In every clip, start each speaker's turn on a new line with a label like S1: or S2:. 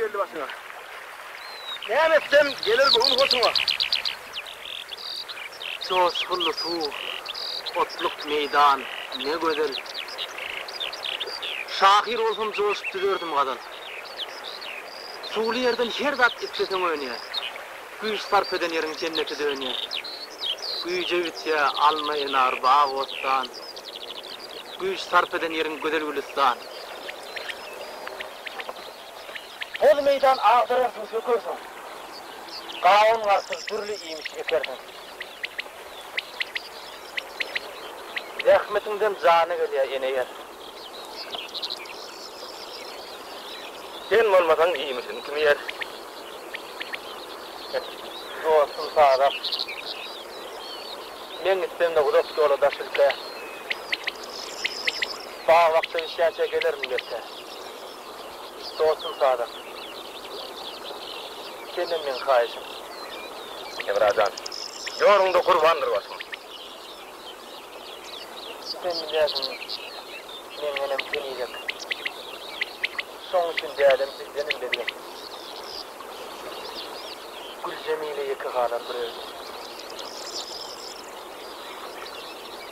S1: geldi başına. Ne etsem gelir bugün hoşuma.
S2: Coşkullu su, otluk meydan, ne güzel. Şahir olsam coşup düdürdüm kadın. Suğlu yerden her zat istesen öyle. Güç sarf eden yerin cenneti de öyle. Güce bitse alma enar bağ ottan. Güç sarf eden yerin güzel gülistan. Ol meydan ağdırarsın, sökürsün. Kağın varsın, türlü iyiymiş ekersin. Zahmetinden canı geliyor eneyer.
S1: Sen olmasan iyi misin? Kim yer?
S2: Dostum sağlam. Ben istem de uzak yola daşırsa. Bağ vakti işyence gelir mi geçse? Dostum sağlam. Senin men kayışım.
S1: Emracan, yorunda kurbandır başım.
S2: Sen bilersin, men enem deneyecek. Son için değerlim bizdenim belli. Gül Cemile yeki kalan bir öyle.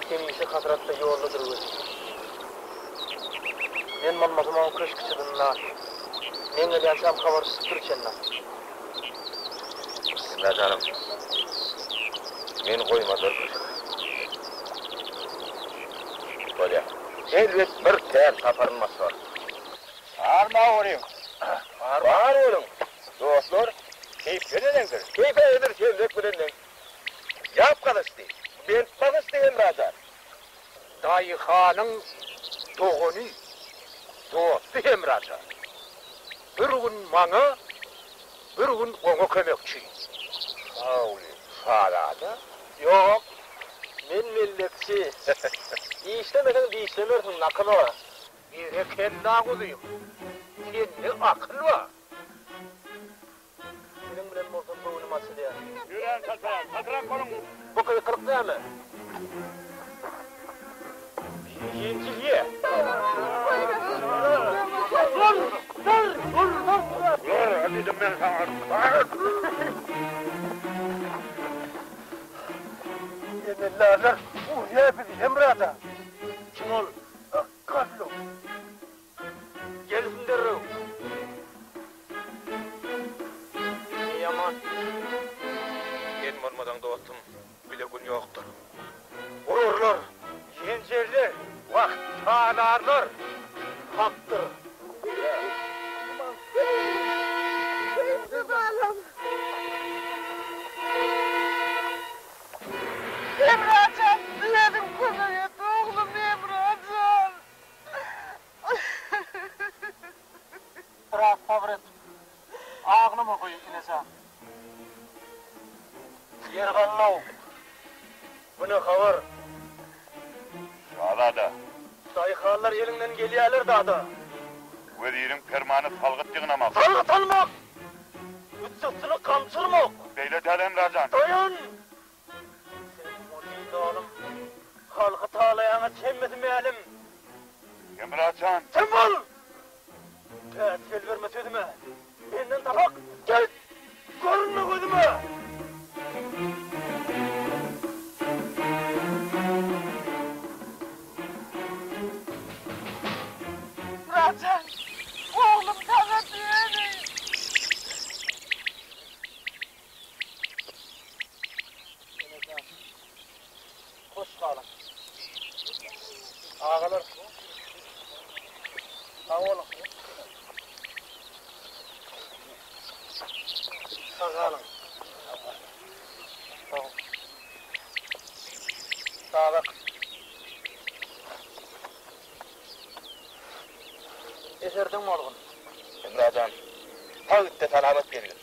S2: Kendisi hatıratta yolludur öyle. Men malmazım onun köşküçüdünna. Men geliyansam kavar sütür çenna.
S1: Emracanım, men koymadır. Böyle, elbet bir ter taparılması var. Bağırma olayım. Bağır oğlum. Dostlar, keyifli nedendir. Keyfe edir sevdek bilenden. Yap kalıstı. Ben kalıstı Emracan.
S2: Dayı Han'ın doğunu, dostu Emracan. Bir gün bana, bir gün ona kömekçi.
S1: Sağ olayım. Sağla da.
S2: Yok, men milletçi. İşlemeden bir işlemersin, akıl var. Bir de kendi ağılıyım. Kendi akıl var. Benim bilen olsun boğunum açıldı ya.
S1: Yüren tatıran, tatıran kolun.
S2: Bu kadar kırık değil mi?
S1: Yinciliye. Dur, hadi de ben sana.
S2: Emellalar, bu ne bir Emrata? Kim ol? Kallo. Gelsin derru. Yaman.
S1: Benim olmadan dostum, bile gün yoktur.
S2: Vururlar, yencerler, vakt sağlarlar. Haktır.
S3: Emracan, diledim kuzeye, oğlum Emracan.
S2: Biraz sabret. Ağlama koyun inesa. Yer kallav. Bu ne kavar?
S1: Sağla da.
S2: Dayıkarlar elinden geliyorlar da.
S1: Ve yerin permanı salgıt yığınamak.
S2: Salgıt almak! Ütsüstünü kamçırmak!
S1: Beyle del Emracan.
S2: Dayan! Senin o oğlum, halkı tağlayana çemmedim.
S1: Emracan.
S2: Sen bul! Tesir verme sözüme. Benden tabak, gel! Görünme gözüme!
S3: Emracan, oğlum sana diyeni.
S2: Koş kalın. Ağalar. Sağ olun. Sağ olun. Sağ olun. Sağ olun. Eserdin mi oğlum?
S1: Emracan. Tağıtta salamet geliyor.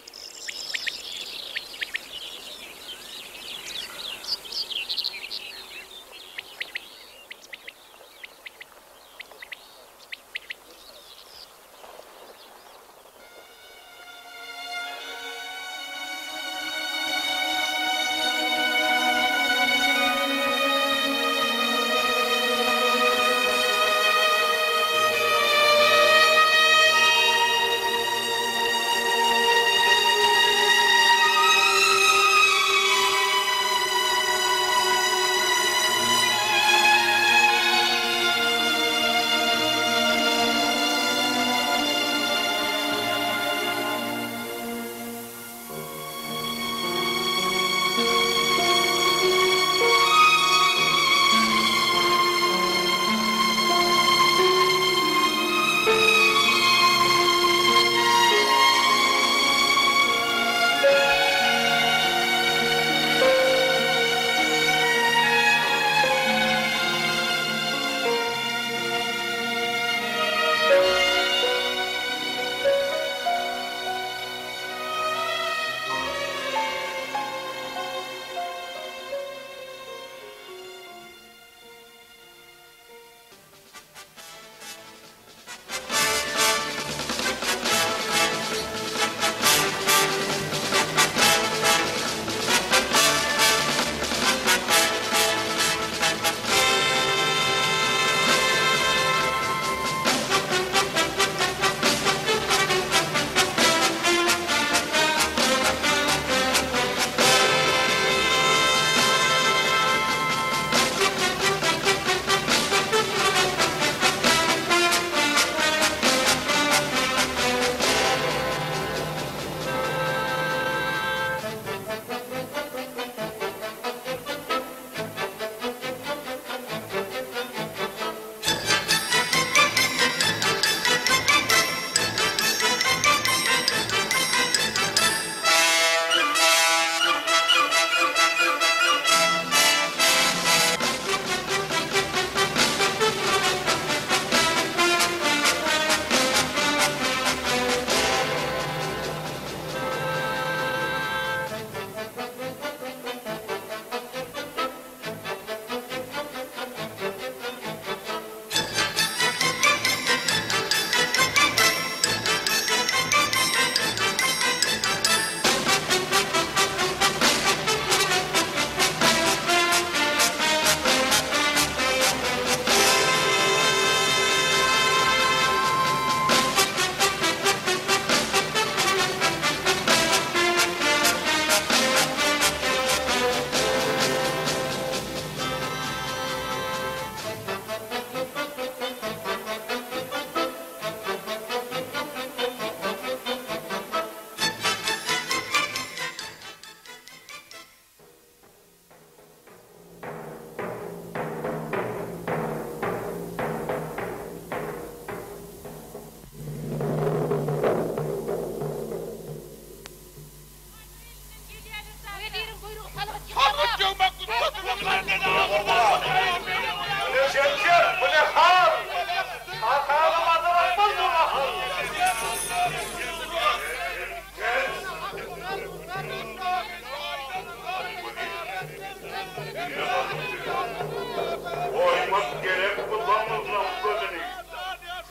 S4: Oymak gerek kullanmazlam gözünü.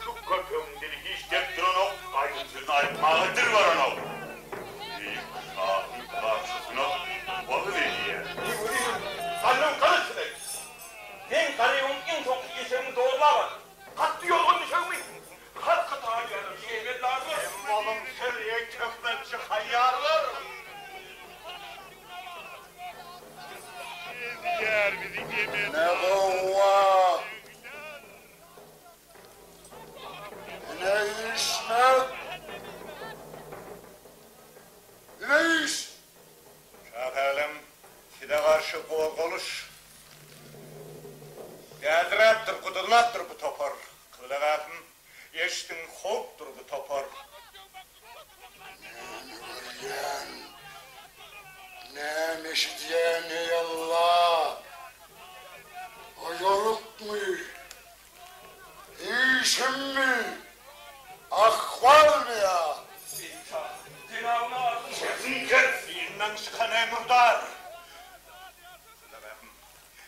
S4: Şu köpüğümdeki hiç dep duran o, ayrıntısını ayırtmağıdır var ona. İlk sahip karşısına balı veriyor.
S1: Sanırım karısını. Ben karıyım en çok işimi doğrulama. Hattı yolun düşen mi? Kalk kıtağa gelin. Şeyler lazım.
S4: Malım seriye kökmençi hayyarlar.
S5: Ne kuvva, ne iş ne? Ne iş?
S4: Şakalım, size karşı kol konuş. Geldireptir, kudurlattır bu topar. Kılığatın, eştin hoptur bu topar.
S5: Ne meşitiye ne yallah. O yoruk mu? İşim mi? Ahval mı ya?
S1: Cenabına ardım.
S4: Sesin kerfiğinden çıkan emurdar. Kılığatın,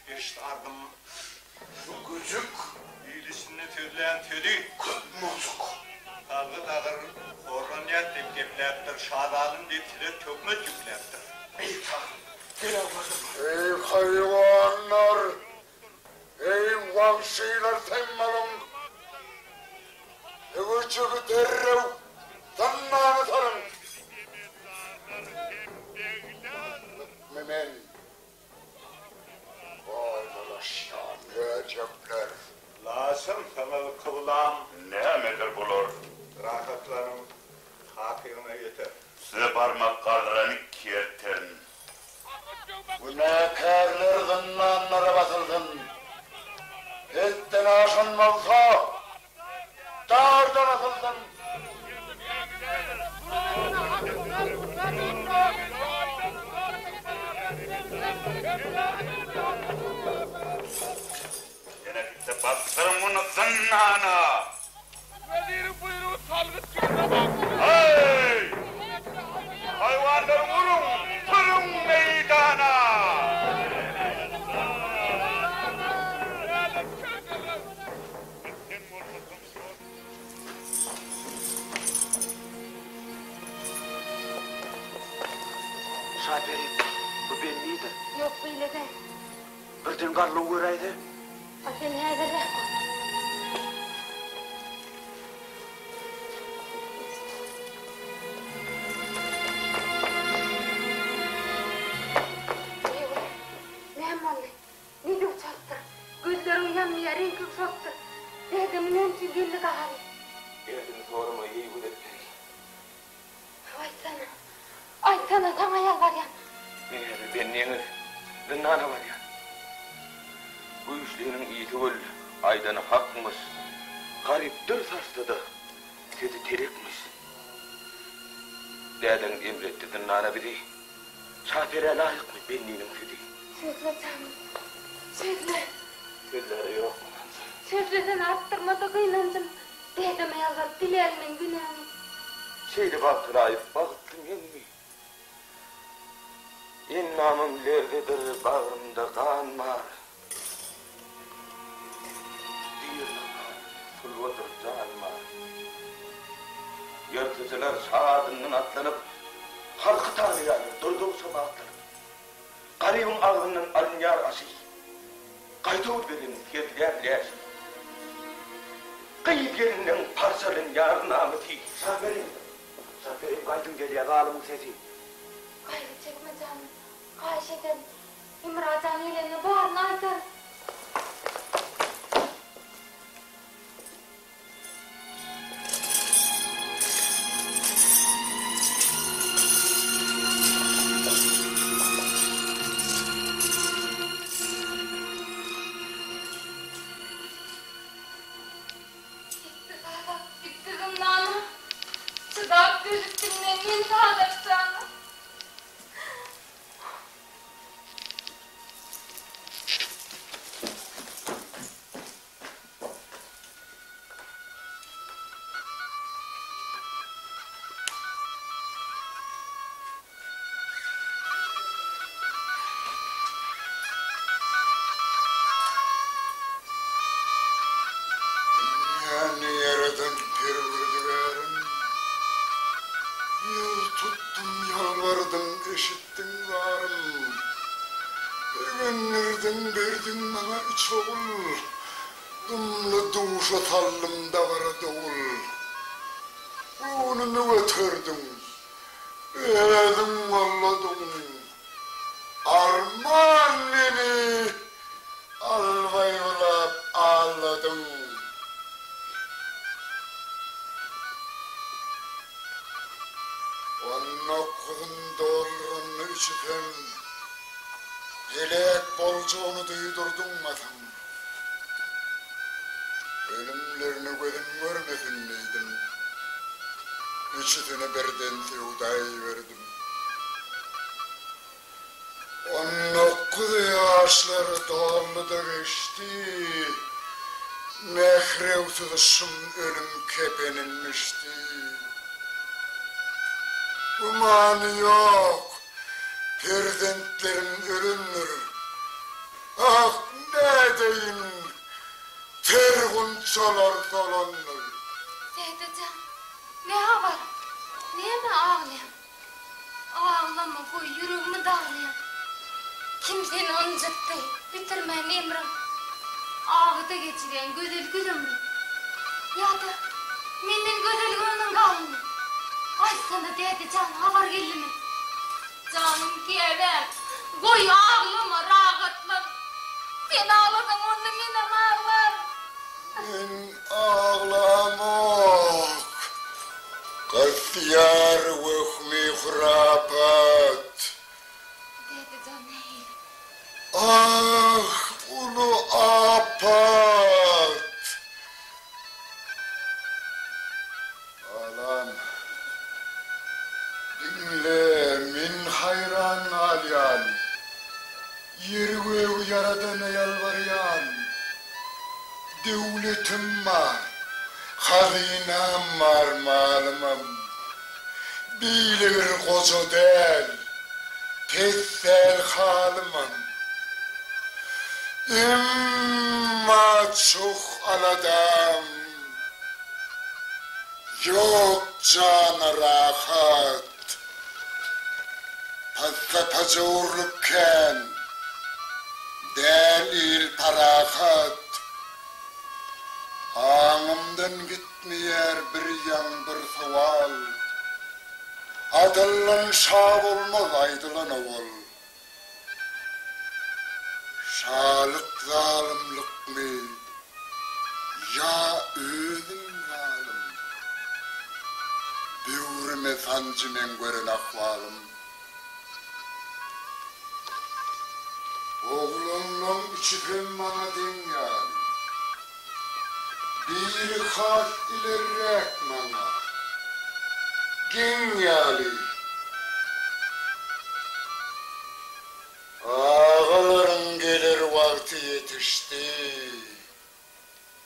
S4: eşit ardım. Şu gücük, iyilişini türleyen türü.
S5: Kutmuzuk.
S4: Kalgı dağır, orraniyat tepkeplerdir, şadalın detire tökme tüklerdir.
S5: Ey hayvanlar! Ey vahşiler temmelum! Evçığı derrev! Zannâne tarım! Memen! Vay dolaş ya, ne cepler!
S4: Lasım sana kıvılam ne emedir bulur? Rahatlarım hakirine yeter. Size parmak kaldıranı kiyerten.
S5: Bu ne kârler zannânlara basıldın! Etten aşınmazsa! Dağardan asıldın!
S4: Genellikle bastırın bunu zannana!
S3: Vezirin buyruğu salgıt gözüne bak.
S4: Hey! Hayvanları vurun! Fırın meydana!
S2: Şaperim, bu ben miydi?
S6: Yok böyle de.
S2: Birden karlın göreydi.
S6: Sen nerede? Ne malı? Ne de uçaktı? Gözlerim yanmıyor, renk uçaktı. Dedim ne için geldi kahve?
S1: Geldin sorma iyi bu dedi.
S6: Ay sana sana yalvarıyorum.
S1: Ben neyiniz? Zınnana var ya. Bu işlerin iyisi ol. Aydan hakmış. Gariptir saçlıdı. Sesi terekmiş. Deden emretti zınnana biri. Şafire layık mı benliğinin sesi?
S6: Sözle canım. Sözle.
S1: Sözleri yok.
S6: Sözle sen arttırma da kıynancım. Dedeme yalvar dilerimin günahını.
S1: Şeydi baktırayıp baktım yenmi. İnnamım lerdedir bağrımda kan var. Sulvadır can var. Yırtıcılar şadından atlanıp halkı tanıyan durduğu sabahlar. Garibin ağzından alın yar aşı. Kayduğu benim yerler. Kıyıp yerinden parçalın yar namıtı. Şaferim kaydın geliyor ağlamın sesi.
S6: Gayrı çekme canım. Karşıdan İmracan ilerini bağrına atar. Gitti zımnana. Sıdak gözüktüğünden yeni sağdak sana.
S5: yerden perverdi verin. Yıl tuttum, yalvardım, eşittin varım. Evenlerden verdin bana üç oğul. Dımlı duşa tallımda var doğul. Onu ne ötürdün? Edim valladım. Arman beni alvayılap ağladım. 19 dolarını içipem helak bolcuğunu duydurdun matam. Ölümlerini gözüm görmesin miydim? İçitini birden sevdayıverdim. 19 yaşları doğumda geçti. Mehrevsizim ölüm kepeninmişti. Umanı yok, perdentlerin ölümdür. Ah ne deyin, tergunçalar dolanır.
S6: Dedecan, ne haber? Niye mi ağlayayım? Ağlama koy, yüreğimi dağlayayım. Kimsenin ancıktı, bitirmeyin emrim. Ağıda geçiren güzel gülümü. Ya da menden güzel gülümün kalını. Ay sana dedecan, haber geldi mi? Canım kevem, koy ağlama, rahatlan. Sen ağladın, onu benim ağlar.
S5: Ben ağlamak, kasyar vehmi hurapat.
S6: Dedecan neydi?
S5: Ah, ulu apat. Alam, dinle min hayran alyan, yervev yaradana yalvaryan. Devletim var, hazinam var malımım. Bilir koca del, tezsel halımım. İmma çok aladam, yok canı rahat. Pasta pacurlukken, delil parahat. Ağımdan gitmeyer bir yan bir sual. Adılın şab olmaz aydılan oval. Şalık zalimlik mi? Ya özüm zalim. Büvrüme sancımen gören ahvalım. Oğlumla içipim bana dünyal. Bir has ilerrek bana. Dünyali. Ağaların gelir vakti yetişti.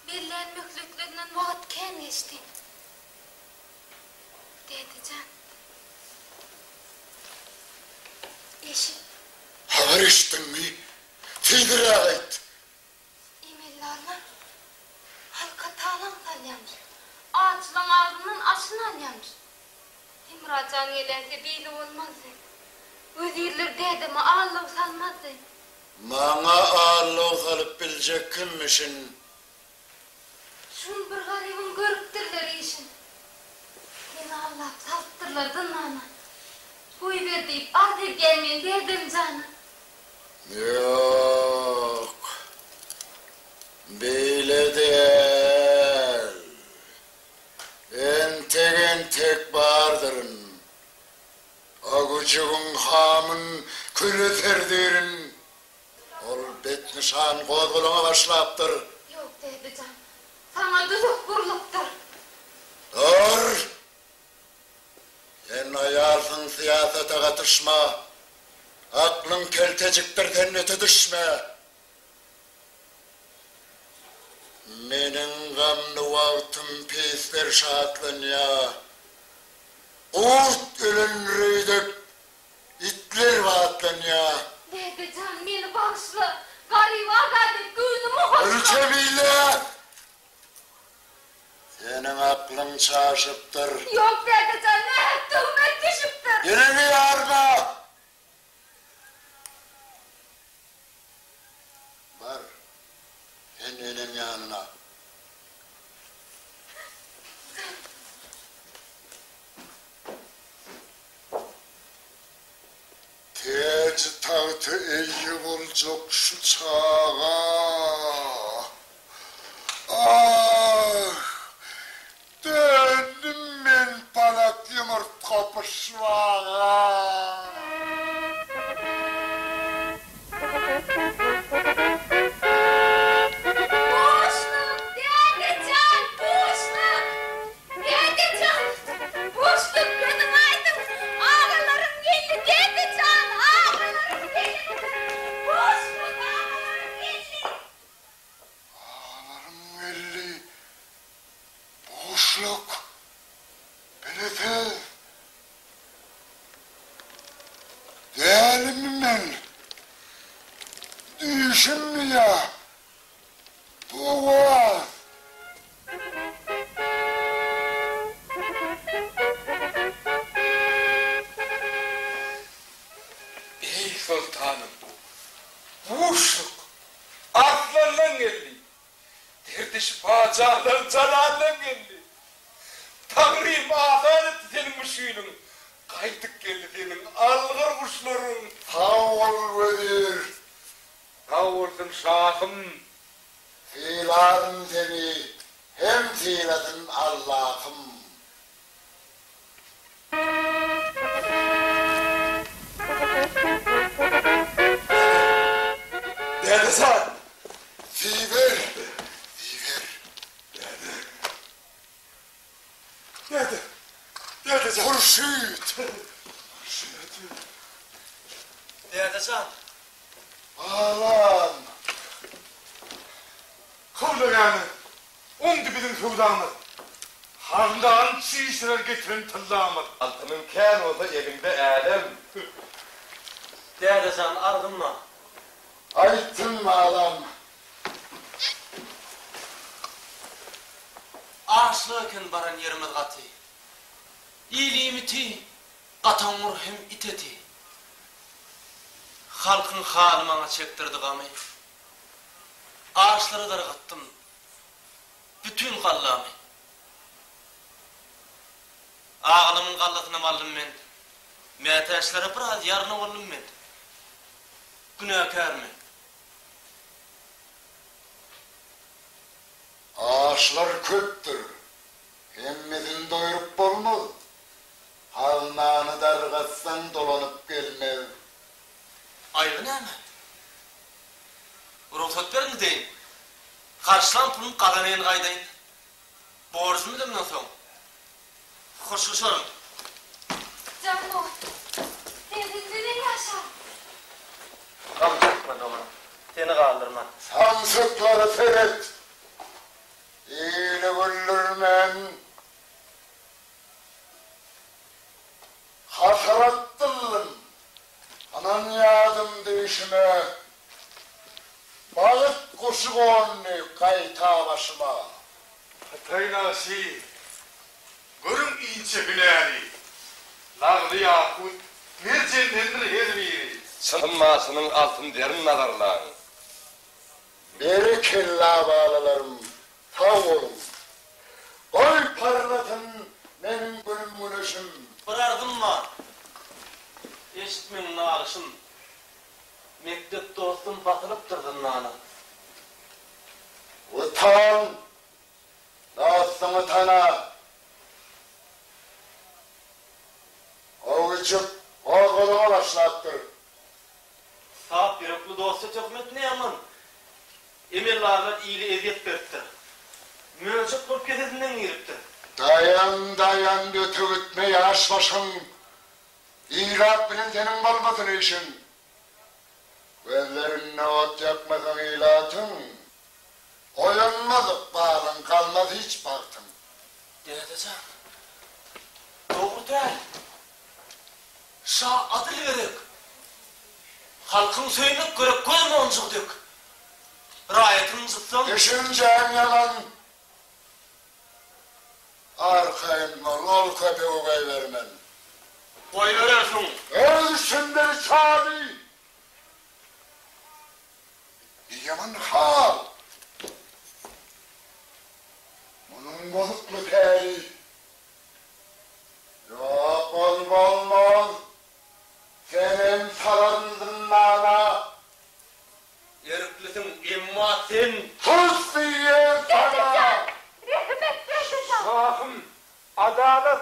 S6: Birler müklüklerinden vakit ken geçti. Dedecan. Eşim,
S5: Haber içtin mi? Tidire ait.
S6: emellarla halka tağlan salyanmış. Ağaçlan ağzının aşını alyanmış. Timracan gelense değil olmazdı. Özürler dedeme ağırlık salmazdı.
S5: Bana ağırlık alıp bilecek kimmişsin?
S6: Şun bir garibin görüktürler işin. Beni ağırlık salttırlar dınlarına. Koy ver deyip artık gelmeyin dedim canım.
S5: Yok. Böyle değil. Entek bardırın. Agucuğun hamın külü terdirin. Ol bet nişan kodguluna başlaptır.
S6: Yok dedecan. Sana düzük kurluktur.
S5: Dur! Sen ayalsın siyasete katışma. Aklın kelteciktir cennete düşme. Menin gamlı vaktim pisler şatlın ya. Kurt ölün rüydük, itler vatlın ya.
S6: Dedecan beni bağışla. Garip ağadır, gözümü hoşla.
S5: Ölçemiyle! Senin Aklın şaşıptır.
S6: Yok dedecan, ne hep tuhmet düşüptür.
S5: Yine mi yarına? Var. Ennenin yanına. Teci tahtı iyi olacak şu çağa. Ah! Döndüm ben palak yumurt kapışmağa.
S6: Boşluk, dedecan, boşluk. Dedecan, boşluk benim aydım. Ağalarım geldi, dedecan, ağalarım geldi. Boşluk, ağalarım geldi.
S5: Ağlarım elli. Boşluk. Benefe. Değerli mi ben? Düşün mü ya? Bu var.
S3: Ey sultanım, boşluk, aklınla geldi. Derdi şifacılar cananla geldi. Tanrım ahanet senin müşkülün. Kaydık geldi senin algır kuşların.
S5: Sağ ol vedir.
S3: Sağ olsun şahım.
S5: Fiilarım seni. Hem fiiladın Allah'ım.
S3: Nerede sen?
S5: Fiver. Fiver.
S3: Nerede? Nerede sen?
S5: Hurşit.
S2: Dedecan,
S5: Ağlam.
S3: Kıvlı yani. On dibinin kıvdağını. Harından şişirer getirin tırlağımı. Altının kâr olsa elinde alem.
S2: dedecan ardınma.
S5: Aytın mı ağlam?
S2: Ağaçlıyken baran yerimiz katı. İyiliğimiti, katamur hem iteti. Halkın halı bana çektirdi gamı. Ağaçları dargattım. Bütün kallamı. Ağlımın kallasına malım ben. Meteşlere biraz yarına oldum ben. Günahkar mı?
S5: Ağaçlar köptür. Hemmizin doyurup olmaz. Halnağını dargatsan dolanıp gelmez.
S2: Ayrı ne mi? Ruhsat verin deyin. Karşılan pulun kazanayın kaydayın. Borç mu demden son? Hoş sorun.
S6: Canım, dedikleri yaşa.
S2: Kalacakma doğru. Seni kaldırma.
S5: Sansıkları seyret. İyili güldürmen. Hasrattılın. Anan yadım değişime. Balık kuşu konnu kayta başıma.
S3: Hatayın ağası. Görün ince binali. Lağlı yakut. Mercendendir her biri. Sınmasının altın derin nazarlan.
S5: Beri kella bağlılarım. Sağ olun. Oy parlatın benim günüm güneşim.
S2: Bırardın mı? Eşitmenin ağrışın. Mektep dostum batılıp durdun nana.
S5: Utan. Dostum utana. O vücut o kolumu başlattır.
S2: Sağ biroklu dostu tökmet ne yaman? Emirlarla iyili eziyet veriptir. Mölçük bulup kesesinden giriptir.
S5: Dayan dayan götürütme yaş başın. İlat bilen senin kalmasın işin. Gözlerinle ot yakmasın ilatın. Oyanmaz bağlın kalmaz hiç baktın.
S2: Dedecan. Doğru değil. Şah adıl verek. Halkın suyunu görek koyma oncukduk. Rayetin zıttın.
S5: Düşüncen yalan. Arkayımdan ol köpeği koy vermen.
S3: Koy verirsin.
S5: Ölsünler çağırı. Yaman hal. Bunun bozuklu peri. Yok olmaz. Senin sarandın nana.
S3: Yeriklisin immatin.
S5: Sus diye sana.
S3: Şahım, adalet.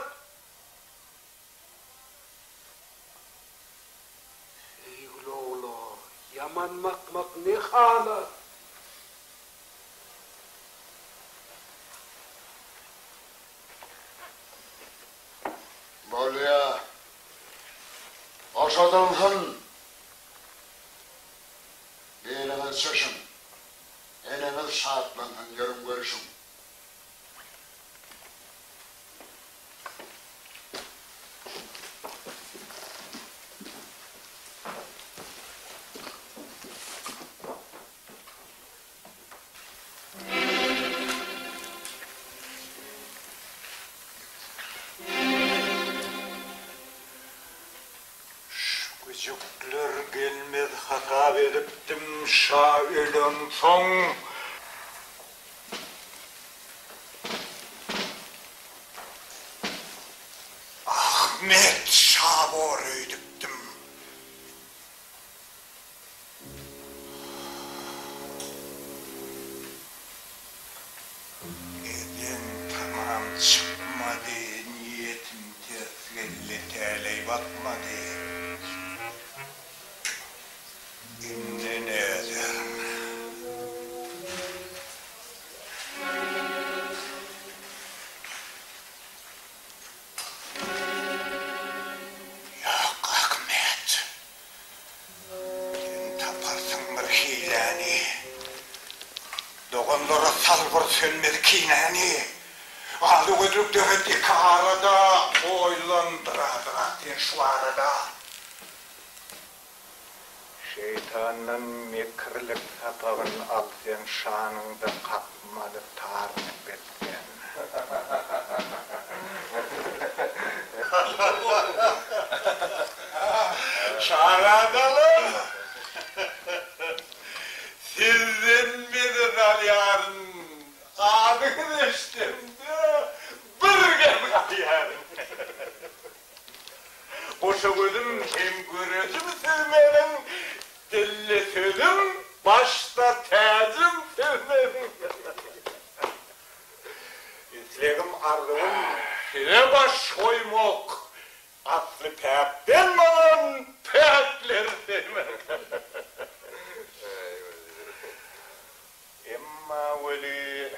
S3: Ey ulu, yaman makmak ne hala?
S5: Bolya. Aşadılsın. Beylemiz çıksın. Elimiz saatlansın, yarım görüşün.
S3: Küçükler gelmez hata veriptim şairin son. Ahmet Şabor öydüktüm. Eden tamam çıkmadı, niyetim ters geldi, terley batmadı. İmdi ne ederim? Yok Ahmet. Sen taparsın bir hileni. Doğanlara salgır sönmez kineni. Alı ödük döheti karada, oylandıradıra sen şu arada. Şeytanın mekirlik sapağın al sen şanında kapmalı tarih betken. Şaradalım. Sizin midir alyarın? Adını içtim de bir gel alyarın. Koşa gözüm hem görücüm sevmenin, dilli sözüm başta tacım sevmenin. İslegim argımın şire baş koymok, aslı pepten olan pepler sevmenin. Emma veli,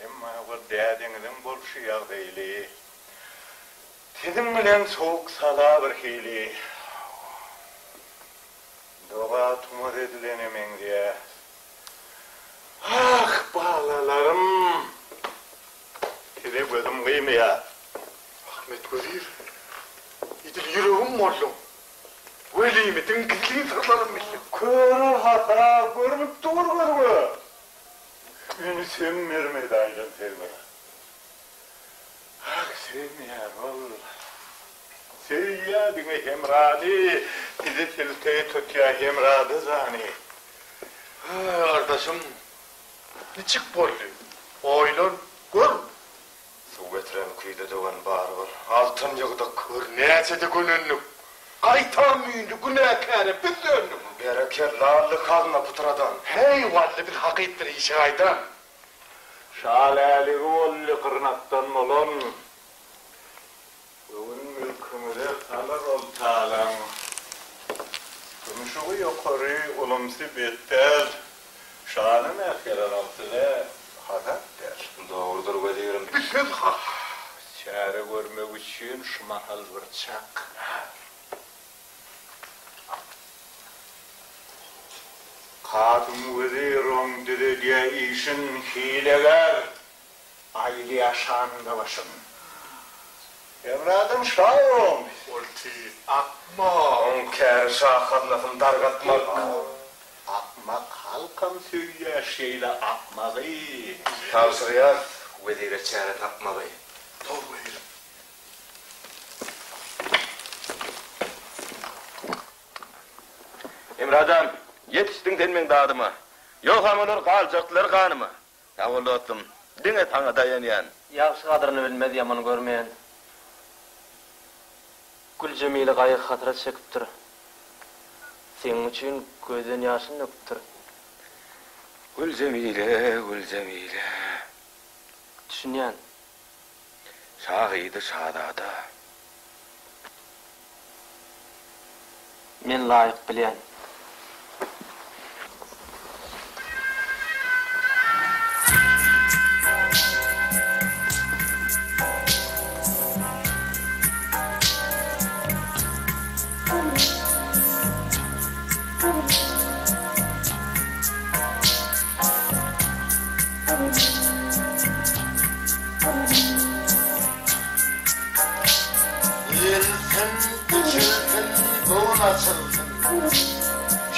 S3: emma bu dədinizin bolşu yağdaylı. Sizin bilen soğuk sala bir hili. Doğa tumur edilenemen diye. Ah bağlalarım. Size gözüm kıyım ya.
S5: Ahmet Gözür. İdil yüreğim mollum. Velimetin gizli sırlarım bildim.
S3: Körür hata, görmüp dur görme. Beni sen vermedi aydan sevme. Ah sevmeyen ol. Seyyadine hemrani, bizi tilteye tutya hemradı zani.
S5: Kardeşim, niçik bollu? Oylan, gör.
S1: Su getiren kuyda doğan bar var. Altın yağda kır.
S5: Neyse de gününlük. Ayta müyündü günah kâre biz döndüm.
S1: Bereket lallı kalına putradan.
S5: Hey valli bir hakittir işe aydan.
S3: Şalali olli kırnaktan olan. Bugün mülkümüze kalır ol talan. Gümüşüğü yukarı olumsi better. Şanın erkeler altına hadat der.
S1: Doğrudur ve diyorum.
S5: Bütün ha.
S3: Çare görmek için şumahal bir çak. Kadın vezirim dedi diye işin hileler. Aile yaşamında başım. Evladım şahım.
S5: Olti akma.
S1: On kâr şahın lafını dargatmak.
S3: Akmak halkam söylüyor şeyle akmağı.
S1: Tavsırıyat. Wedire çare tapmagy.
S3: Doğru verim.
S1: Emradam, yetiştin denmen dağdıma. Yok hamılır kalacaklar kanıma. Yavulattım, dine taňa dayanýan.
S2: Ýagşy gadryny bilmedi ýaman görmeýän. Gül Jemili gaýyk hatyra çekipdir. Seň üçin gözden ýaşyn döküpdir.
S1: Gül Jemile.
S2: Düşünýän.
S1: Şahydy şadada.
S2: Men laýyk bilýän.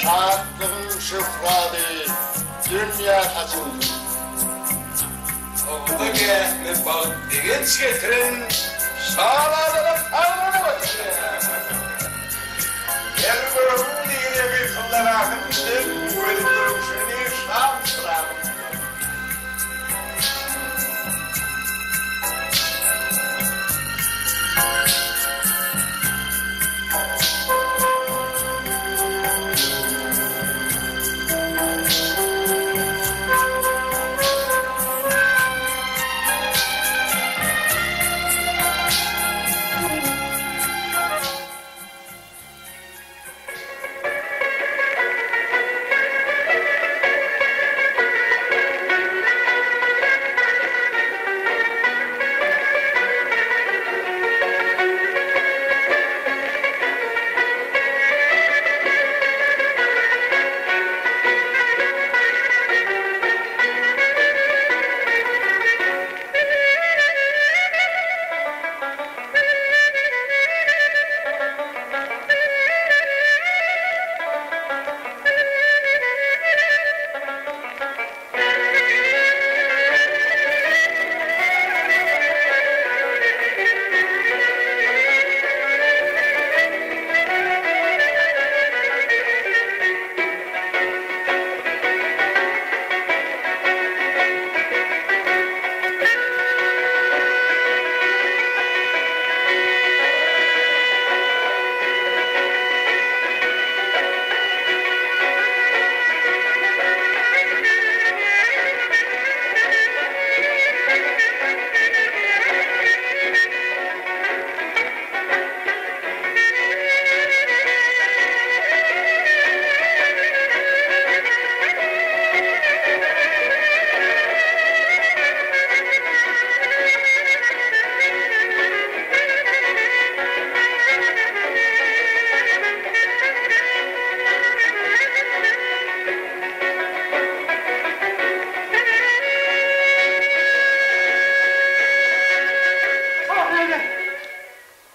S5: Şahatlığın şıfradı, dünya açıldı.
S3: Oğda gerekli balık degeç getirin, şağlarına sarmana bakın. Gel bölümün diğine bir kıllara akıttım, bölümün seni şam sıramı.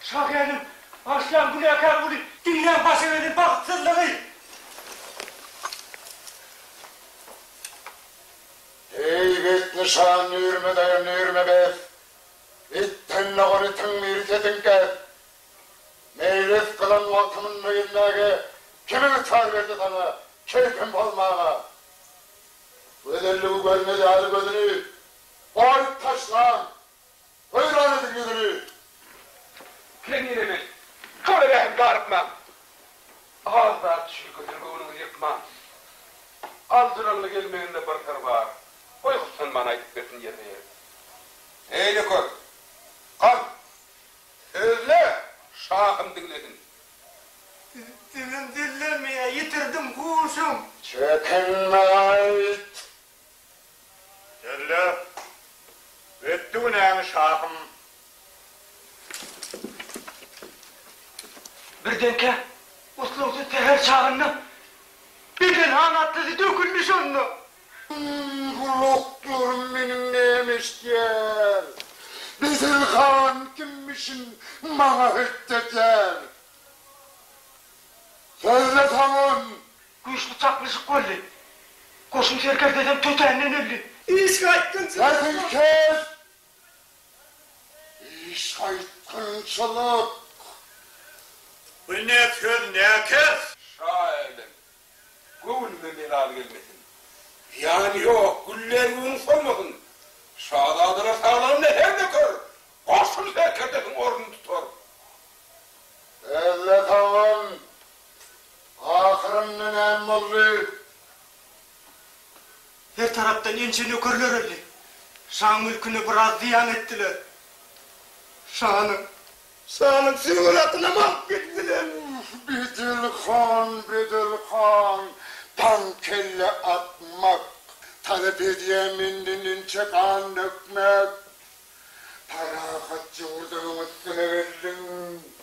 S2: Şahyarım, aslan günahkar bunu dinlen başıverin baktırlığı.
S5: Ey bet nişan yürüme dayan yürüme be. Bitten lağını tınmir tetinke. Meylet kılan vaktimin nöyenlâge. Kimin tar verdi sana? Keyfim olmağa. Bu edelliği görmedi hali gözünü. Bağırıp taşlan. Hayran edin gözünü.
S3: Kendilerimi, kore behim garipmem. Ağızlar düşür gözünü onu yırtmam. Aldıranlı gelmeğinde barkar var. Uykusun bana gitmesin yerine. Eyle koy. Kalk. Özle. Şahım dinledin.
S2: Dilim dillemeye yitirdim kuşum.
S5: Çekinme ait.
S4: Gelle. Vettun hem şahım.
S2: Birdenke usluksuz teher çağında birden anatlısı dökülmüş onunla.
S5: Kulaklarım benim neymiş diyer. Bizim kan kimmişin bana hüddetler. Sözle tamam.
S2: Güçlü çaklışı kolli. Koşum serker dedem töteğinden öldü. İş kaçtın sen.
S5: Zaten kes. Şaytınçılık.
S4: Bu ne söz ne kes?
S3: Şahidim. Gönlüme melal gelmesin. Yani yok, güller gün solmasın. Şadadıra sağlarında her de kör. Koşun zekerdekin orunu tutar.
S5: Elle tamam. Ahırının emmoğlu.
S2: Her taraftan ençe nökerler öyle. Şan mülkünü biraz ziyan ettiler. Şanım senin atına mahvettiler.
S5: Bedilhan, tankelle atmak, talep ediyemindinin çekan dökmek, parahat yurdunun üstüne verdin.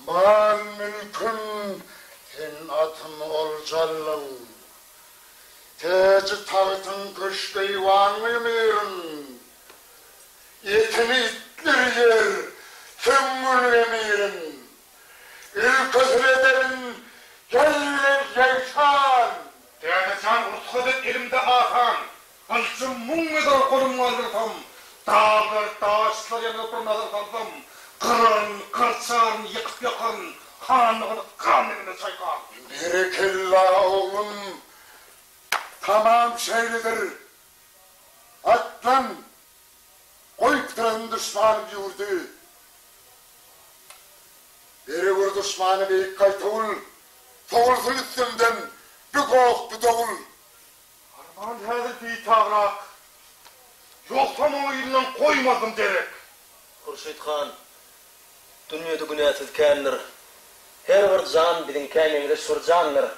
S5: Mal mülkün, sen atın olcallın. Teci tahtın kış deyvan emirin. Yetini ittir yer, sümmül emirin. Ülküsün ederin, gelin yeyşan.
S3: Değerlican Urtkudet elimde akan. Alçın mum medal kolumla alırtam. Dağlar, dağışlar yanı durmadan kaldım. Kırın, kırçan, yıkıp yakın. Kanlığını kanlığını çaykan.
S5: Berekella oğlum, tamam şeylidir. Atlan, koyukturan düşman yurdu. Beri vur düşmanı beyik kaytavul, soğulsun üstümden, bir koğuk bir doğul.
S3: Arman hazır bir tağrak. Yoksa onu elinden koymadım derek.
S2: Hurşit Han, dünyada günahsız kändir. Her bir can bizim känimize surjandır.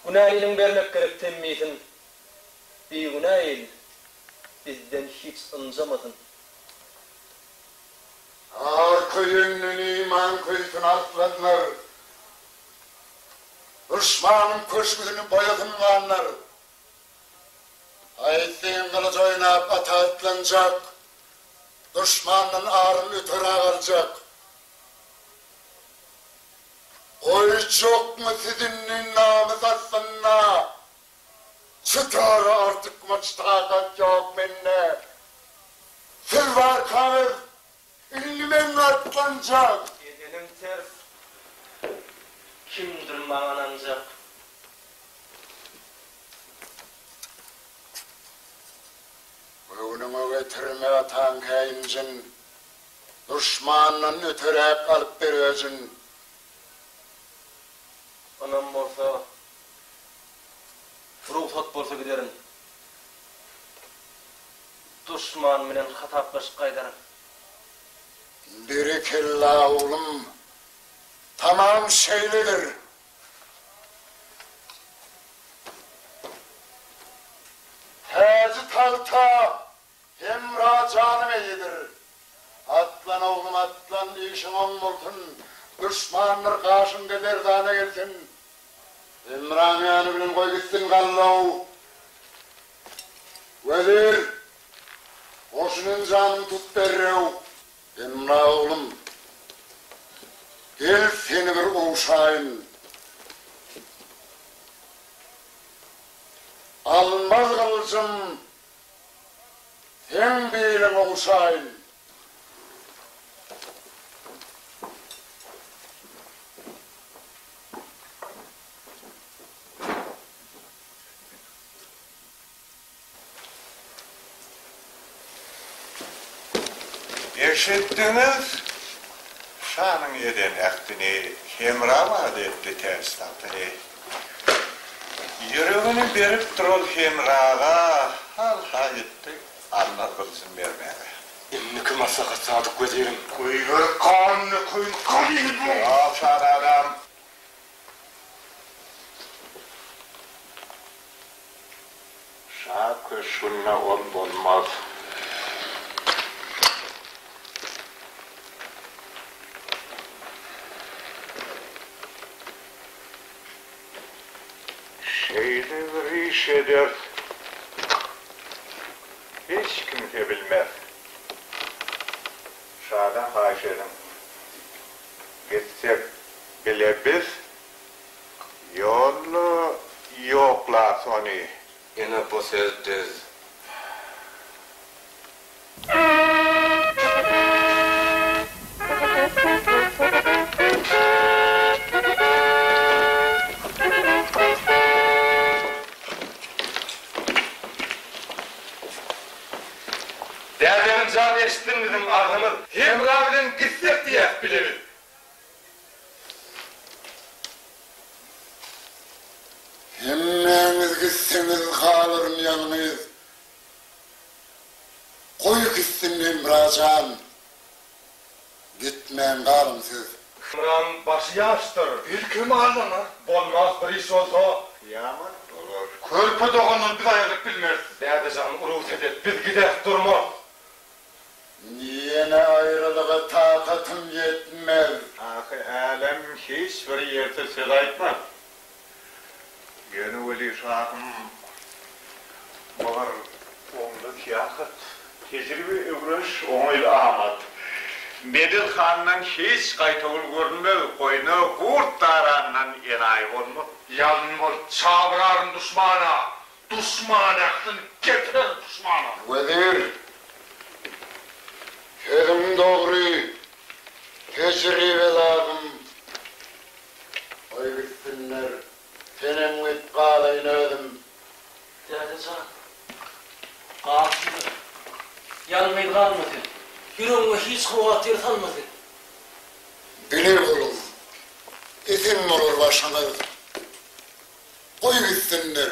S2: Günahını vermek gerek temmisin. Bir günahil bizden hiç ıncamadın.
S5: Arka yönünün iman kuytun artlanlar. Düşmanın köşküsünü boyatınlanlar. Ayettiğin kılıç oynap ata atlanacak. Düşmanın ağrın ötürü ağaracak. Oy çok mu sizinin namız aslında? Çıtarı artık maç takat yok benne. Siz var kanır. İlmen atlanacak.
S2: Edelim ters. Kimdir mağanancak?
S5: Öğünümü getirme atan kayıncın. Düşmanın ötürü kalıp bir özün.
S2: Anam bolsa, ruhsat bolsa giderin. Düşman bilen hataplaş qaydarın.
S5: Biri kella oğlum. Tamam şeylidir. Teci tahta hemra canım eyidir. Atlan oğlum atlan işin on olsun. Düşmanlar karşında derdane gelsin. İmran yanı bilen koy gitsin kallav. Vezir, koşunun canını tut derrev. İmran oğlum, gel seni bir oğuşayın. Almaz kılıcım, sen beyle oğuşayın.
S4: Eşittiniz, şanın eden ektini, hemrama etti terstatını. Yüreğini berip durul hemrağa, halha etti, anlatılsın vermeye.
S3: Emmiki masaka sadık vezirim. Kuygur kanını koyun kanını bu.
S4: Alçan adam.
S5: Şakı şunna olmaz.
S4: Şeyde bir iş eder, hiç kimse bilmez. Şadan haş edin. Gitsek bile biz, yolu yoklar sonu.
S3: Yine bu söz düz. janjal eşittin bizim ağzımız. Hemra bilen gitsek diye biliriz.
S5: Hemmeniz gitseniz kalırın yanınız. Koyu gitsin Emracan. Gitmeyin kalın siz.
S3: Hemra'nın başı yaştır. Bir kim alınır? Olmaz bir iş olsa.
S5: Yaman olur.
S3: Körpü doğanın bir ayırıp bilmez. Derdeceğim urus edip biz gidek durma.
S5: Niyene ayrılığa takatım yetmez.
S1: Ahı alem hiç bir yerde söz aytmaz. Yeni Veli Şahım var onluk yakıt. Tecrübe öğreş oğul Ahmet. Bedil Han'dan hiç kaytavul görünmez. Koyunu kurt darandan enayi olma.
S3: Yalın bol çabırarın düşmana. Düşman aklını getirir düşmana.
S5: Vezir, sözüm doğru, tecrübe lazım. Oy gitsinler, senem git bağlayın ödüm.
S2: Derdeceğim. Kalsın. Yanmayı kalmasın. Yüreğime hiç kuvatır salmasın.
S5: Bilir olun, izin olur başınız. Oy gitsinler,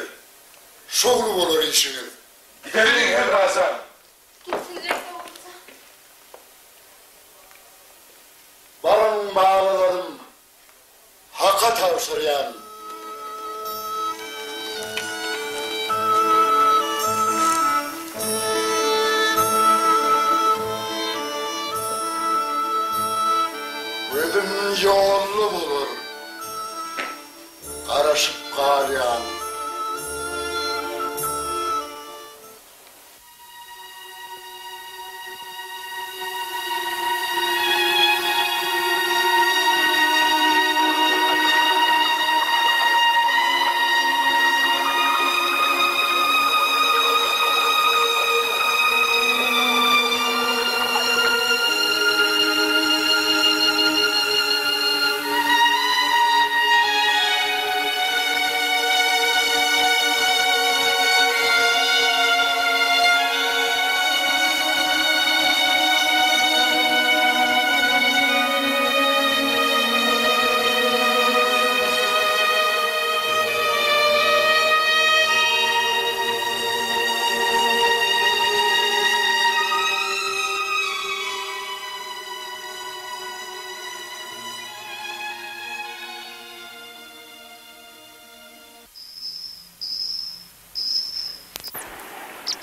S5: şoğlu olur işiniz.
S3: Gidelim Hemra'san.
S6: Gitsinler doğrusu.
S5: Barın bağlılarım, haka tavsıryan. Gözüm yollu bulur, karışıp kalyan.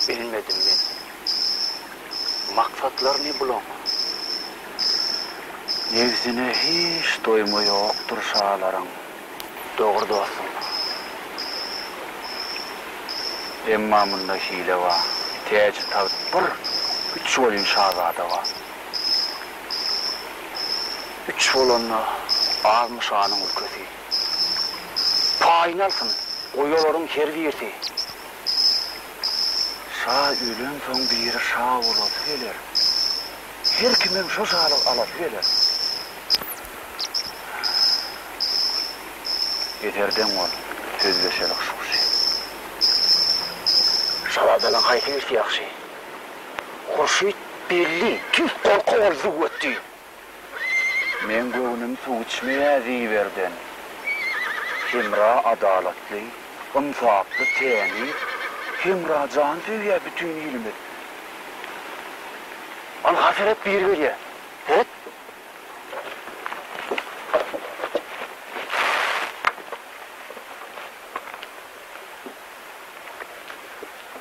S2: Bilmedim ben. Maksatlar ne bulam? Nefsine hiç doyma yoktur şağlarım. Doğru dostum. Emma bunda hile var. Teci tabi üç volun şahzade var. Üç volunla almış anın ülkesi. Payını alsın. O yolların her birisi. Şah ölüm son bir şah olur söyler. Her kimim şu şah alıp söyler. Yeterden ol, sözleşelik şu şey. Şahadalan hayfiyesi yakşı. Hoşit belli, tüf korku ol züvvetti. Men gönüm su içmeye ziverden. Hemra adaletli, insaflı, temiz, Hemra can söyle bütün ilmi. Al hafiret bir veriye. Evet.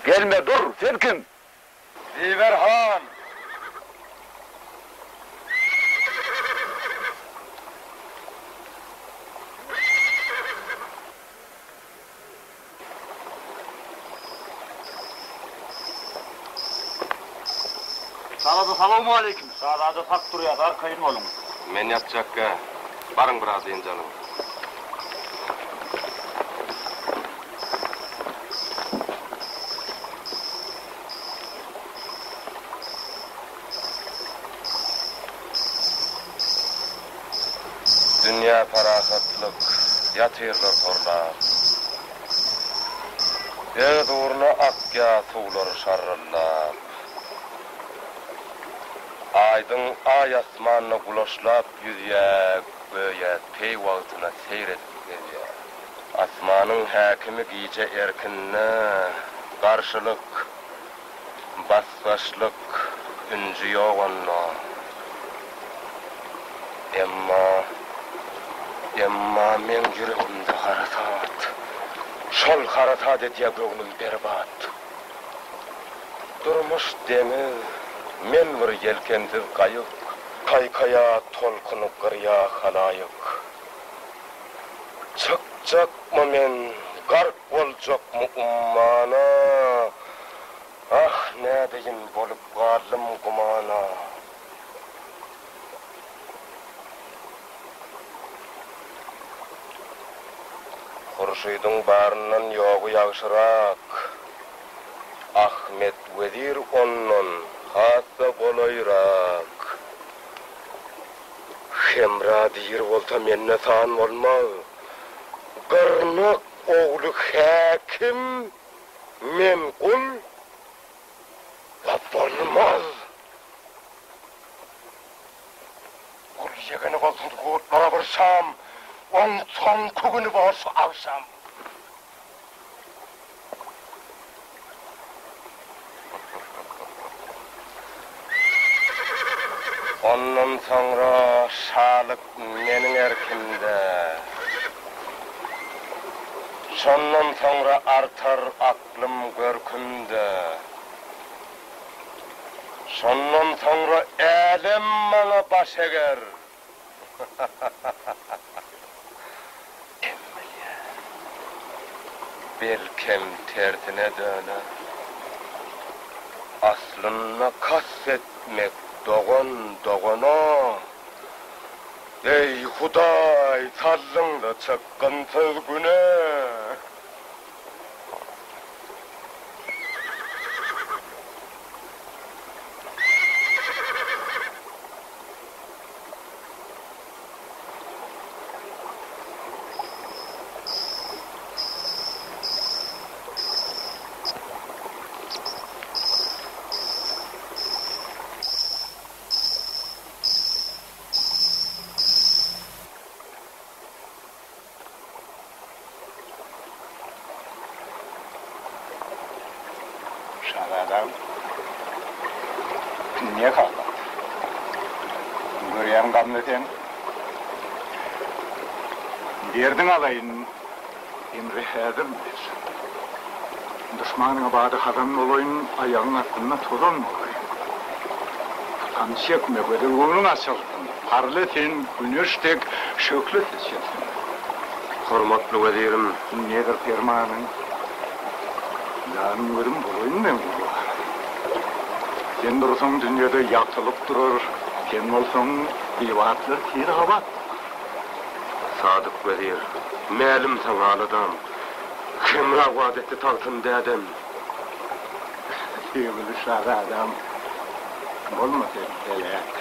S2: Gelme dur, sen kim?
S1: Ziver Han.
S2: Salamu aleyküm. Sağda tak duruyor, arkayın olun.
S1: Men yapacak ha. Barın biraz deyin canım. Dünya ferasatlık, yatırlar torlar. Öz uğurlu akya tuğlar şarrıllar. Aydın ay asmanına gulaşlap yüzüye göğe pey wagtyna seyretip asmanın häkimi giýje erkinne garşylyk basgaçlyk ünji ýoganna emma men yüregimde haratat şol haratat etýär göňüm berbat durmuş deniz men bir yelkensiz gaýyk kaykaya tolkunup gyrya halaýyk çıkacakmı men garp boljakmy ummana ah nädeyin bolup galym gumana Hurşydyň baryndan ýogy ýagşyrak Ahmet Wezir ondan hassa bolaýrak Hemra diýir bolsa menne san bolmaz Gırnak oğlu hakim memkul ve bolmaz. Kul yegeni bolsun gutlara birsam, on son kugunu borsu alsam. Ondan sonra şalyk meniň erkimde. Şondan sonra artar aklım görkümde. Şondan sonra elim bana baş eger. Emilya, belkem tertine döner. Aslına kastetmek doğana. Ey Huday, sallıngda çıkkınsız güne.
S5: Şahzadam, niye kaldı? Görýän gamleten. Derdin alayın, emri häzirdir. Düşmanyňa bady hazan bolaýyn, aýagyň astynda tozan bolaýyn. Tutan çekme, gödürgünüň açylsyn. Parly sen güneşdek şökle seçilsin.
S1: Hormatly wezirim,
S5: Nedir fermanyň? Yarın görüm bolaýyn men bu. Sen dursaň dünýede ýagtylyk durur, sen bolsaň iwatlar tir habat.
S1: sadyk wezir, mälim saňa aladam. Kimra wagtdy taltyn dädem.
S5: Sevgili şahzadam, bolmasy elek.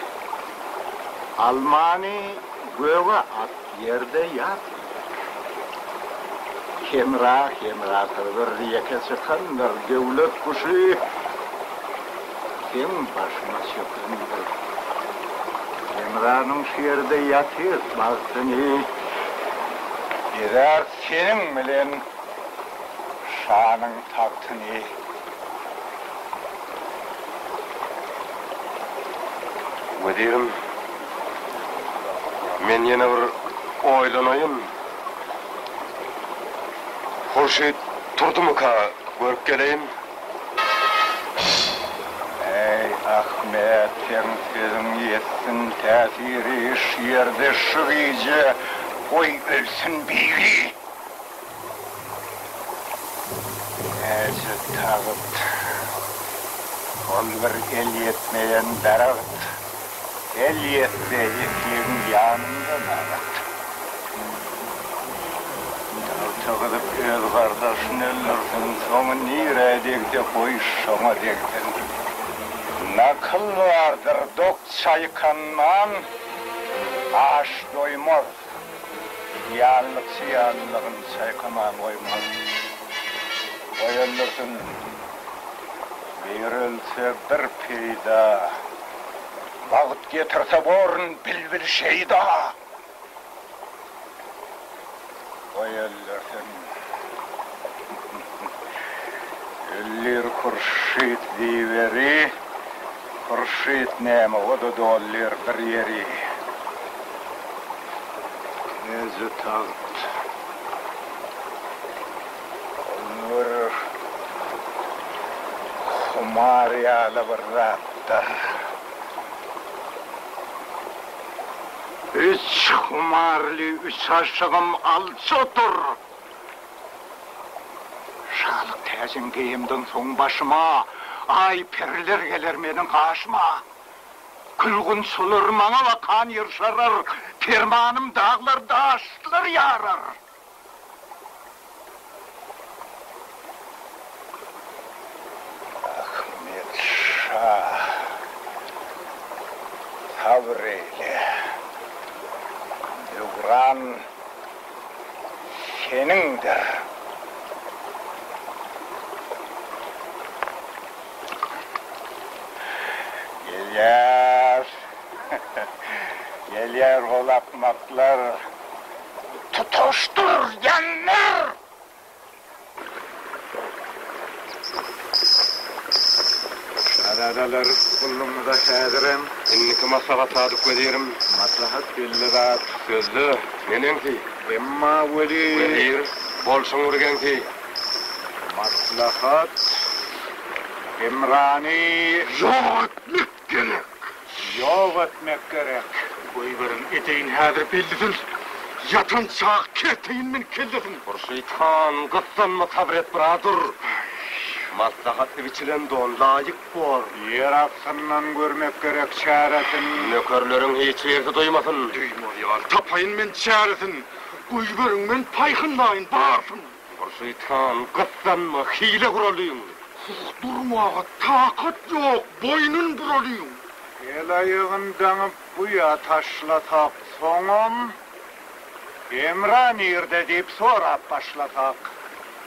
S5: Almany göwe at ýerde ýat. Hemra bir ýeke çykandyr, döwlet kuşy. Kim başyna çökündir. Hemranyň şerde ýatyr, bagtyny. Eger seniň bilen şanyň taktyny
S1: Wezirim, men ýene bir oýlanaýyn. Hurşit turdymy-ka görüp geleýin.
S5: Ey Ahmet, sen sözüň ýetsin täsiri şerde şügyje, oý ölsün biri. Näçe tagyt, ol bir el ýetmeýän daragat, el ýetmeýän ýanynda daragat. Çağıdıp öz kardeşin ölürsün, sonu nire dekde koy şoma dekden. Nakıl vardır dok çaykanman, aş doymaz. Yanlıkçı yanlığın çaykaman koymaz. Koy ölürsün, bir ölse bir peyda, Vaqt getirse borun bilbil şeyda. Vay ellersin. Eller kurşit diveri, kurşit neme o da doller bir yeri. Nezi tağıt. Onur Humariyalı bir rattır. Üç humarlı üç aşığım alçotur. Şalık tezin giyimden son başıma, ay periler gelir benim karşıma. Külgün sulur bana ve kan yırşarır, permanım dağlar taşlar yarar. Ahmet Şah, sabreyle, Devran senindir. Gelir, gelir olapmaklar, tutuştur yanlar. Şaradalar kulluğumuza şadirim. İnniki maslahat sadık veririm. Maslahat bildirat. Sözlü, nenenki. Emma verir. Bolsun urgenki. Maslahat. İmrani.
S3: Yok etmek gerek.
S5: Yok etmek gerek.
S3: Koyverin eteğin hadir bellidir. Yatan çağ keteğin min kelletin.
S1: Şeytan kıssanma sabret birader. Maslahatlı biçilen don layık bol.
S5: Yer aksından görmek gerek çaretin.
S1: Nökerlerin hiç yerdi duymasın.
S3: Duymur ya, tapayın men çaretin. Koyverin men payhınlayın barsın.
S1: Şeytan kıssanma hile kuralıyım.
S3: Durmağa takat yok, boynun buralıyım.
S5: El ayığın danıp buya taşlatak soğum. Emran yerde deyip sonra başlatak.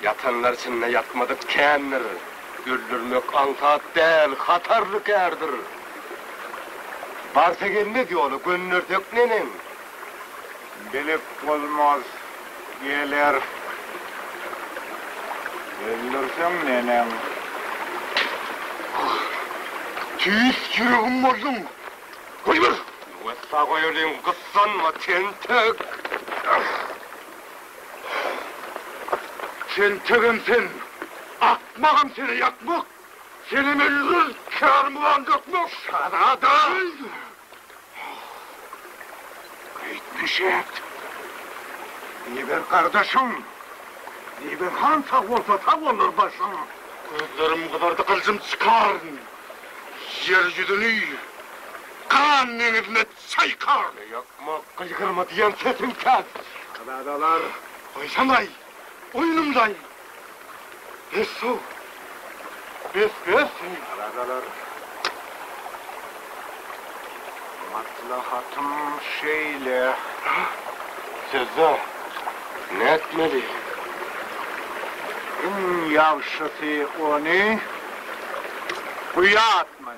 S1: Yatanlar içinde yatmadık kendir. Güldürmek ansat değil, hatarlık erdir. Varsa ne diyor, gönlürdük nenin?
S5: Bilip olmaz, gelir. Öldürsün nenem.
S3: Tüys yüreğim bozdum. Koyver.
S1: Vessa koyurduğun kıssanma tentek.
S3: Sen tegem sen. Akmağım seni yakmak. Seni melgül kârmıvan dökmek. Sana da.
S5: Gitmiş et. İyi bir kardeşim. İyi bir han sağ olsa sağ olur başım.
S3: Gözlerim kadar da kılcım çıkarın. Yeryüzünü kan nenizine çaykar.
S1: Yakma, kıykırma diyen sesin kes.
S5: Kıdadalar.
S3: Oysanay, oyunumday. Esso. Bes.
S5: Kıdadalar. Maslahatım şeyle.
S1: Sözde, ne etmeli?
S5: En yavşısı onu kuya atmalı.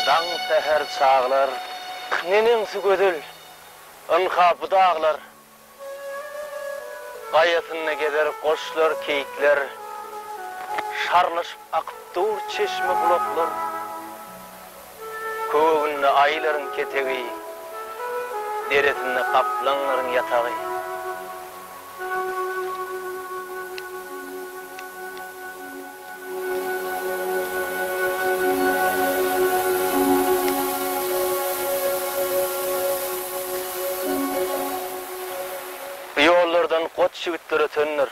S2: Dağ seher çağlar, nenin su gödül, ın kapı dağlar. Gayetine gider koşlar, keyikler, şarlaşıp akıp dur çeşme bulaklar, kövünne ayların ketegi, deretine kaplanların yatağı. Yollardan kot şivitler ötönler.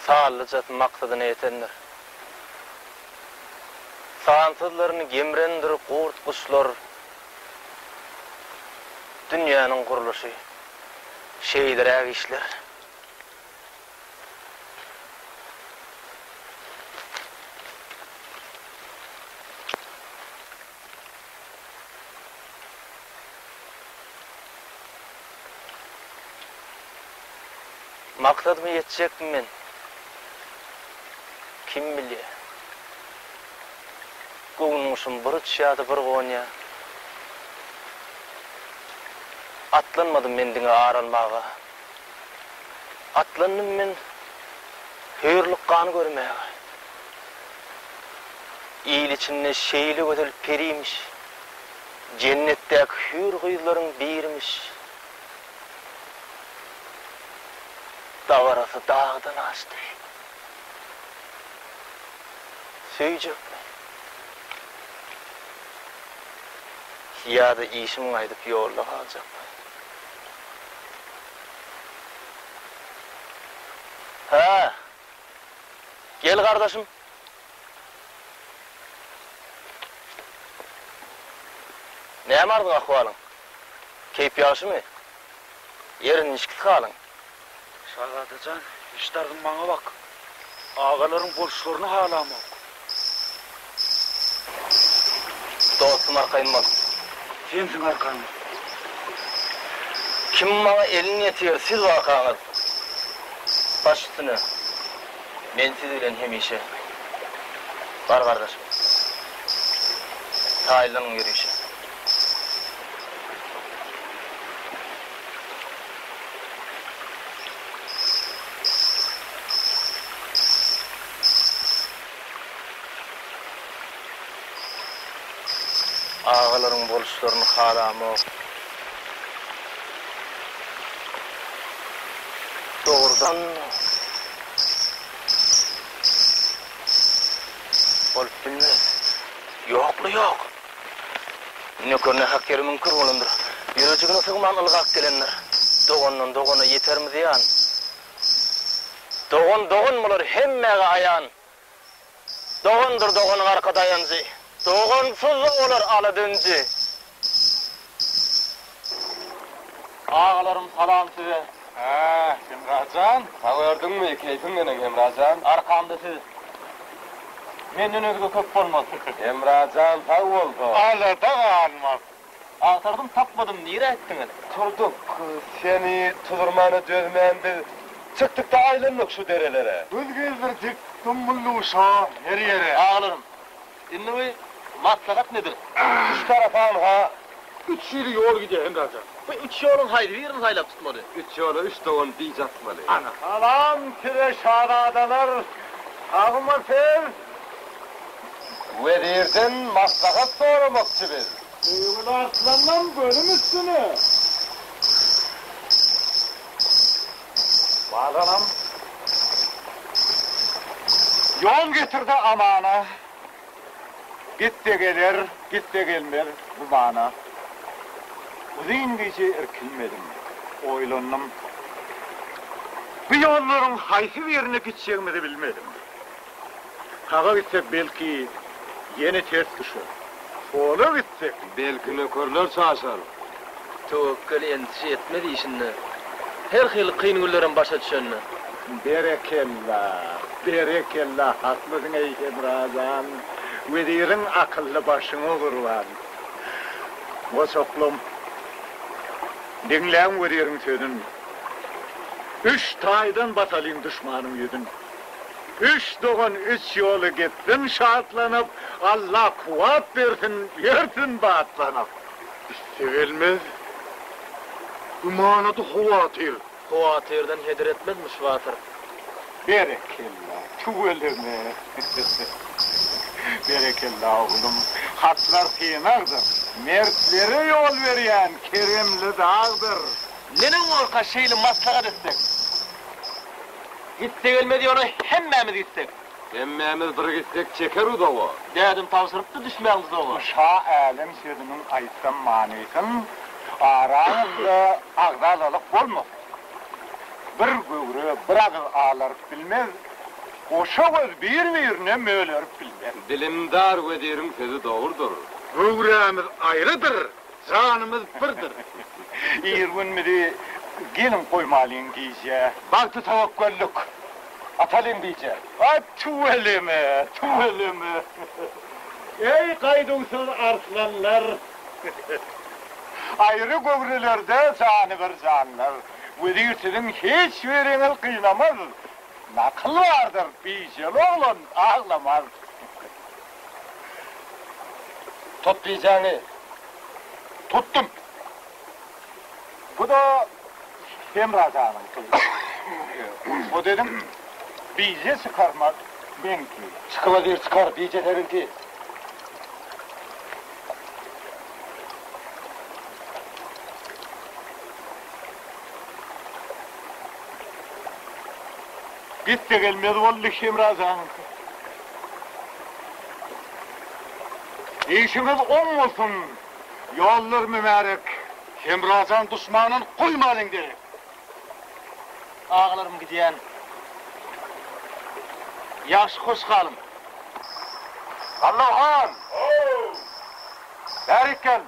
S2: Sağlıcat maksadını yetenler. Sağansızlarını gemrendir kurt kuşlar. Dünyanın kuruluşu şeydir işler. Maksadıma yetecek mi men? Kim biliyor? Goğunmuşum bir çağda bir gonya. Atlanmadım mendine ağrılmağa. Atlandım men hürlük kanı görmeye. İyil içinde şeyli ödülüp periymiş. Cennetteki hür kıyıların birmiş. Dağ arası dağdan açtı. Söyleyecek mi? Ya da işim aydıp yolla kalacak mı? Ha? Gel kardeşim. Ne vardın ahvalın? Keyif yaşı mı? Yerin işkisi kalın.
S7: Sağadacan, işlerin bana bak. Ağaların borçlarını halamak.
S2: Dostum arkayım
S7: Sensin arkanı.
S2: Kim bana elini yetiyor, siz vakanız. Baş üstüne. Ben sizinle hemişe. Var kardeşim. Sahilden yürüyüşü. Ağaların boluşlarını halamak. Doğrudan olup bilmez. Yoklu yok. Nökörüne hak yeri mümkün olundur. Yürücüğüne sığman ılgak gelenler. Doğunun doğuna yeter mi diyan? Doğun mular hemmege ayan. Doğundur doğunun arka dayancı. Doğunsuz olur alıdınca. Ağalarım salam size.
S1: Ha, Emracan, sağırdın mı? Keyfin menen Emracan.
S2: Arkamda siz. Menden özgü köp olmaz.
S1: Emracan, sağ oldu.
S3: Alada almak.
S2: Ağtardım tapmadım, nire ettiniz?
S1: Turduk, seni tudurmanı dözmendi. Çıktık da ayrıldık şu derelere.
S3: Biz gezdirdik, tumbullu uşağı, her yere.
S2: Ağalarım, dinlemeyi maslahat nedir?
S1: Üç tarafan ha.
S3: 3 yıl yol gidiyor Emracan.
S2: Bu üç yolun haydi, birini haylap tutmadı.
S1: Üç yolu üç doğun diyecekmeli.
S3: Ana. Salam size şahadalar. Ağıma sev.
S1: Verirden maslahat sormakçı biz.
S3: Uğul arslandan bölüm üstüne. Bağlanam. Yol getirdi amana. Git de gelir, git de gelmer bu bana. Uzun gece erkilmedim, oylandım. Bu yolların haysi yerine gideceğimi de bilmedim. Kağa gitsek belki yeni ters düşer. Sola gitsek
S1: Belki nökörler çağışar.
S2: Tevekkül endişe etmedi işinde. Her xil kıyın güllerin başa düşenine.
S3: berekellah, berekellah, haklısın ey Emrazan. Vezirin akıllı başını kurban. O soklum. Dinleyen veririm sözün. 3 taydan basalayım düşmanım yüzün. 3 doğan 3 yolu gitsin şartlanıp, Allah kuvvet versin, yersin baatlanıp. Sevilmez, Ümanadı huvatir.
S2: Huwatirden heder etmezmiş Batır.
S1: Berekella, tüveleme. Berekella oğlum. Hatlar kıyınardır. Mertlere yol veren keremli dağdır.
S2: Nenin orka şeyli maslahat etsek? Gitse gelmedi onu hemmemiz gitsek.
S1: Emmemiz bir gitsek çeker o da o.
S2: Dedim tavsırıp da düşmeyiz o.
S1: Uşa alem sözünün aytsam manysın. Aranızda ağzalılık bolmaz. Bir göğrü bir ağız ağlarıp bilmez. Oşa göz birine mölerip bilmez.
S8: Dilimdar ve derin sözü doğrudur.
S3: Göğremiz ayrıdır. Canımız birdir.
S1: İrgun midi gelin koymalıyın diyece. Baktı tevekküllük. Atalım diyece. Tuveleme, tuveleme. Ey kaydunsuz arslanlar. Ayrı gövrülerde canı bir canlar. Vüdürsüzün hiç veriniz kıynamaz. Nakıl vardır, bicel oğlum ağlamaz. Tut diyeceğini. Tuttum. Bu da Semraza'nın kızı. O dedim, bize çıkarmak benimki.
S8: Çıkıla diyor çıkar, diyeceklerinki.
S1: Git de gelmedi oldu Semraza'nın. İşiniz olmasın. Yollar mübarek. Semraza'nın düşmanın koymalın derim.
S2: Ağlarım gidiyen. Yaş hoş kalın.
S1: Allah'ım! Berik gel.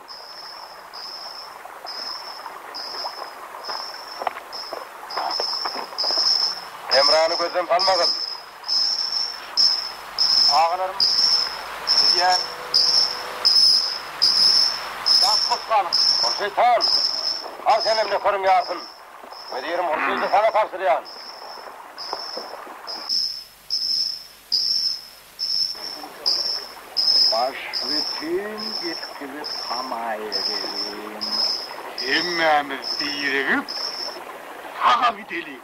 S8: Emrah'ını gözden salmadın.
S1: Ağlarım gidiyen. Yaş hoş kalın.
S8: O şeytan! Al sen emre korum yasın. Ve diyelim o sözü sana karşılayan.
S1: Baş bütün yetkili tamaya gelin. Emmemiz birigip, sağa gidelim.